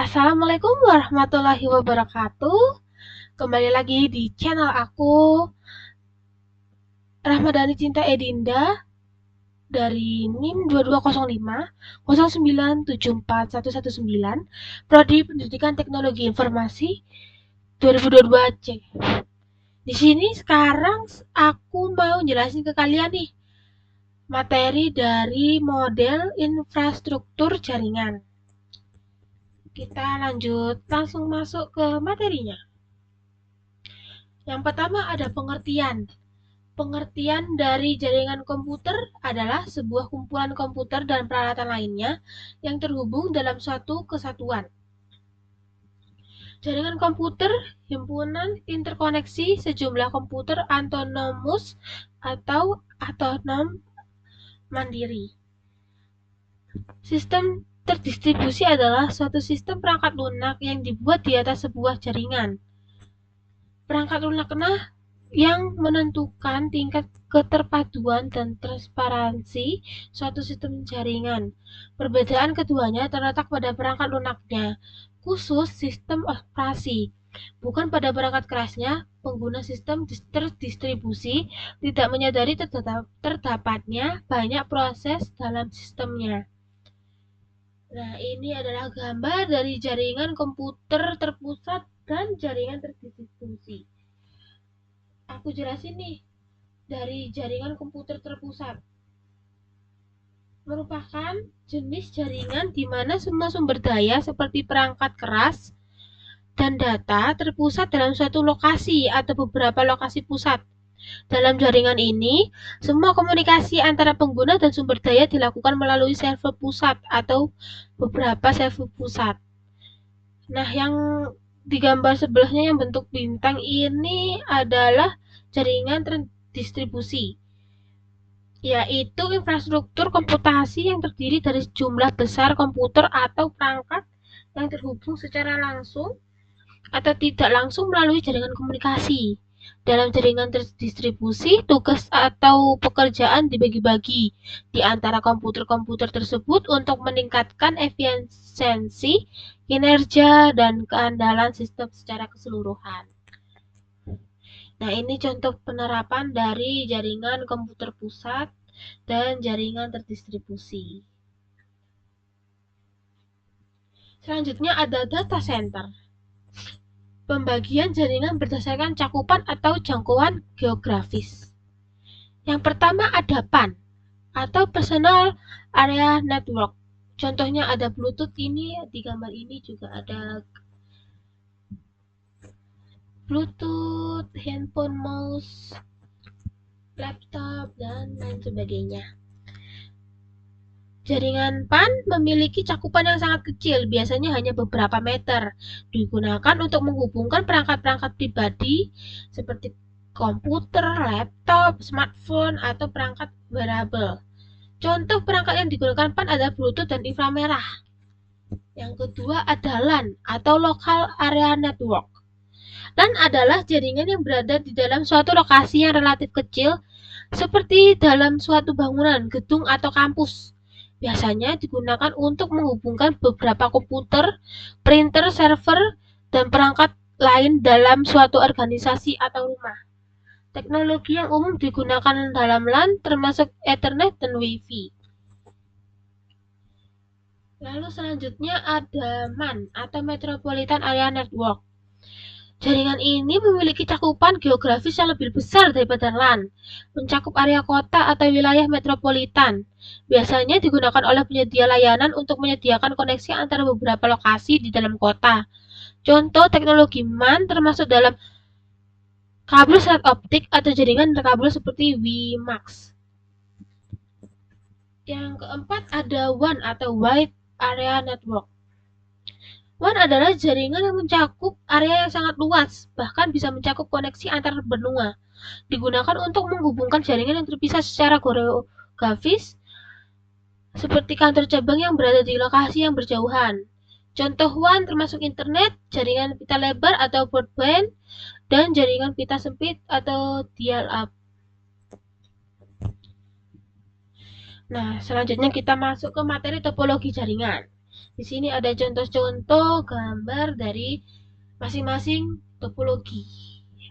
Assalamualaikum warahmatullahi wabarakatuh. Kembali lagi di channel aku, Rahmadani Cinta Edinda, dari NIM 2205 09741119, Prodi Pendidikan Teknologi Informasi 2022 C. Di sini sekarang aku mau jelasin ke kalian nih materi dari model infrastruktur jaringan. Kita lanjut langsung masuk ke materinya. Yang pertama ada pengertian. Pengertian dari jaringan komputer adalah sebuah kumpulan komputer dan peralatan lainnya yang terhubung dalam suatu kesatuan. Jaringan komputer, himpunan interkoneksi sejumlah komputer autonomous atau otonom mandiri. Sistem terdistribusi adalah suatu sistem perangkat lunak yang dibuat di atas sebuah jaringan. Perangkat lunaklah yang menentukan tingkat keterpaduan dan transparansi suatu sistem jaringan. Perbedaan keduanya terletak pada perangkat lunaknya, khusus sistem operasi, bukan pada perangkat kerasnya. Pengguna sistem terdistribusi tidak menyadari terdapatnya banyak proses dalam sistemnya. Nah, ini adalah gambar dari jaringan komputer terpusat dan jaringan terdistribusi. Aku jelasin nih, dari jaringan komputer terpusat merupakan jenis jaringan di mana semua sumber daya seperti perangkat keras dan data terpusat dalam suatu lokasi atau beberapa lokasi pusat. Dalam jaringan ini, semua komunikasi antara pengguna dan sumber daya dilakukan melalui server pusat atau beberapa server pusat. Nah, yang di gambar sebelahnya yang bentuk bintang ini adalah jaringan terdistribusi, yaitu infrastruktur komputasi yang terdiri dari jumlah besar komputer atau perangkat yang terhubung secara langsung atau tidak langsung melalui jaringan komunikasi. Dalam jaringan terdistribusi, tugas atau pekerjaan dibagi-bagi di antara komputer-komputer tersebut untuk meningkatkan efisiensi, kinerja, dan keandalan sistem secara keseluruhan. Nah, ini contoh penerapan dari jaringan komputer pusat dan jaringan terdistribusi. Selanjutnya ada data center. Pembagian jaringan berdasarkan cakupan atau jangkauan geografis. Yang pertama ada PAN atau Personal Area Network. Contohnya ada Bluetooth, ini di gambar ini juga ada Bluetooth, handphone, mouse, laptop, dan lain sebagainya. Jaringan PAN memiliki cakupan yang sangat kecil, biasanya hanya beberapa meter. Digunakan untuk menghubungkan perangkat-perangkat pribadi seperti komputer, laptop, smartphone, atau perangkat wearable. Contoh perangkat yang digunakan PAN adalah Bluetooth dan inframerah. Yang kedua ada LAN atau Local Area Network. LAN adalah jaringan yang berada di dalam suatu lokasi yang relatif kecil, seperti dalam suatu bangunan, gedung, atau kampus. Biasanya digunakan untuk menghubungkan beberapa komputer, printer, server, dan perangkat lain dalam suatu organisasi atau rumah. Teknologi yang umum digunakan dalam LAN termasuk Ethernet dan Wi-Fi. Lalu selanjutnya ada MAN atau Metropolitan Area Network. Jaringan ini memiliki cakupan geografis yang lebih besar daripada LAN, mencakup area kota atau wilayah metropolitan. Biasanya digunakan oleh penyedia layanan untuk menyediakan koneksi antara beberapa lokasi di dalam kota. Contoh teknologi MAN termasuk dalam kabel serat optik atau jaringan kabel seperti WiMAX. Yang keempat ada WAN atau Wide Area Network. WAN adalah jaringan yang mencakup area yang sangat luas, bahkan bisa mencakup koneksi antar benua. Digunakan untuk menghubungkan jaringan yang terpisah secara geografis, seperti kantor cabang yang berada di lokasi yang berjauhan. Contoh WAN termasuk internet, jaringan pita lebar atau broadband, dan jaringan pita sempit atau dial-up. Nah, selanjutnya kita masuk ke materi topologi jaringan. Di sini ada contoh-contoh gambar dari masing-masing topologi.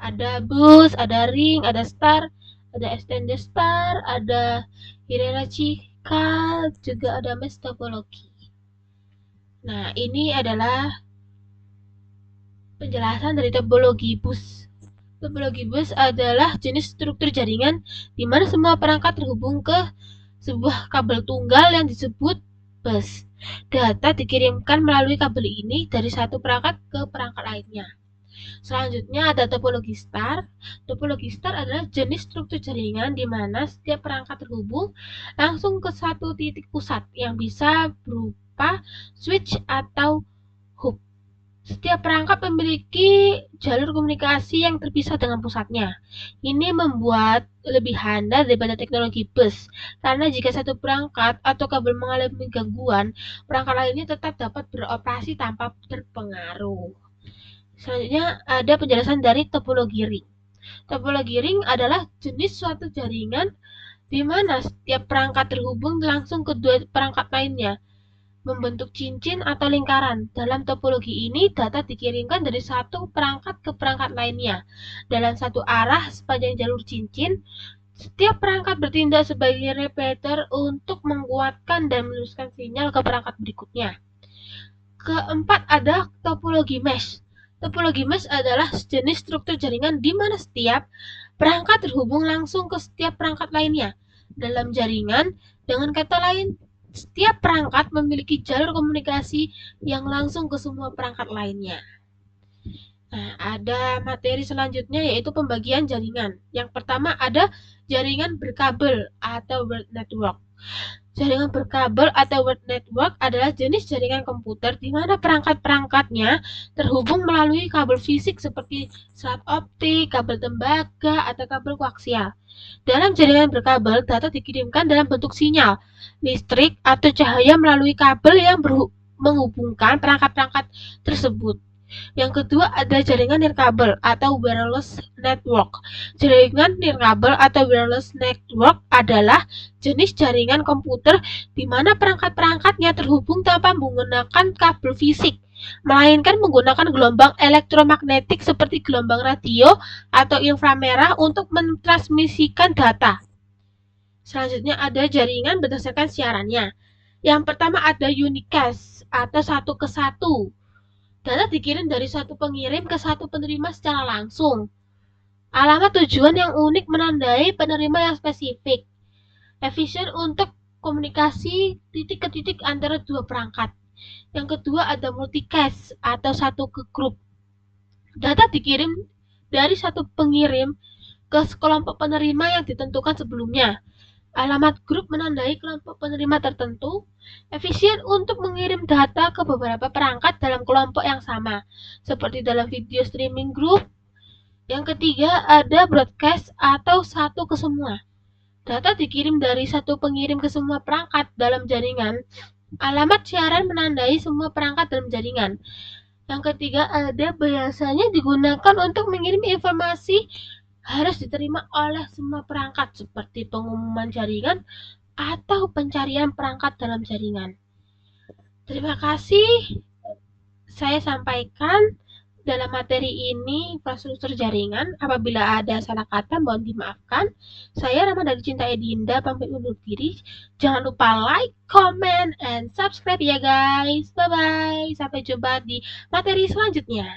Ada bus, ada ring, ada star, ada extended star, ada hierarchical, juga ada mesh topologi. Nah, ini adalah penjelasan dari topologi bus. Topologi bus adalah jenis struktur jaringan di mana semua perangkat terhubung ke sebuah kabel tunggal yang disebut bus. Data dikirimkan melalui kabel ini dari satu perangkat ke perangkat lainnya. Selanjutnya ada topologi star. Topologi star adalah jenis struktur jaringan di mana setiap perangkat terhubung langsung ke satu titik pusat yang bisa berupa switch atau hub. Setiap perangkat memiliki jalur komunikasi yang terpisah dengan pusatnya. Ini membuat lebih handal daripada teknologi bus, karena jika satu perangkat atau kabel mengalami gangguan, perangkat lainnya tetap dapat beroperasi tanpa terpengaruh. Selanjutnya ada penjelasan dari topologi ring. Topologi ring adalah jenis suatu jaringan di mana setiap perangkat terhubung langsung ke dua perangkat lainnya, membentuk cincin atau lingkaran. Dalam topologi ini, data dikirimkan dari satu perangkat ke perangkat lainnya dalam satu arah sepanjang jalur cincin. Setiap perangkat bertindak sebagai repeater untuk menguatkan dan meneruskan sinyal ke perangkat berikutnya. Keempat ada topologi mesh. Topologi mesh adalah jenis struktur jaringan di mana setiap perangkat terhubung langsung ke setiap perangkat lainnya dalam jaringan. Dengan kata lain, setiap perangkat memiliki jalur komunikasi yang langsung ke semua perangkat lainnya. Nah, ada materi selanjutnya yaitu pembagian jaringan. Yang pertama ada jaringan berkabel atau wire network. Jaringan berkabel atau wire network adalah jenis jaringan komputer di mana perangkat-perangkatnya terhubung melalui kabel fisik seperti serat optik, kabel tembaga, atau kabel koaksial. Dalam jaringan berkabel, data dikirimkan dalam bentuk sinyal, listrik, atau cahaya melalui kabel yang menghubungkan perangkat-perangkat tersebut. Yang kedua ada jaringan nirkabel atau wireless network. Jaringan nirkabel atau wireless network adalah jenis jaringan komputer di mana perangkat-perangkatnya terhubung tanpa menggunakan kabel fisik, melainkan menggunakan gelombang elektromagnetik seperti gelombang radio atau inframerah untuk mentransmisikan data. Selanjutnya ada jaringan berdasarkan siarannya. Yang pertama ada unicast atau satu ke satu. Data dikirim dari satu pengirim ke satu penerima secara langsung. Alamat tujuan yang unik menandai penerima yang spesifik. Efisien untuk komunikasi titik ke titik antara dua perangkat. Yang kedua ada multicast atau satu ke grup. Data dikirim dari satu pengirim ke kelompok penerima yang ditentukan sebelumnya. Alamat grup menandai kelompok penerima tertentu, efisien untuk mengirim data ke beberapa perangkat dalam kelompok yang sama, seperti dalam video streaming group. Yang ketiga ada broadcast atau satu ke semua. Data dikirim dari satu pengirim ke semua perangkat dalam jaringan. Alamat siaran menandai semua perangkat dalam jaringan. Yang ketiga ada biasanya digunakan untuk mengirim informasi harus diterima oleh semua perangkat seperti pengumuman jaringan atau pencarian perangkat dalam jaringan. Terima kasih saya sampaikan dalam materi ini infrastruktur jaringan. Apabila ada salah kata mohon dimaafkan. Saya Rama dari Cinta Edinda pamit undur diri. Jangan lupa like, comment, and subscribe ya guys. Bye bye. Sampai jumpa di materi selanjutnya.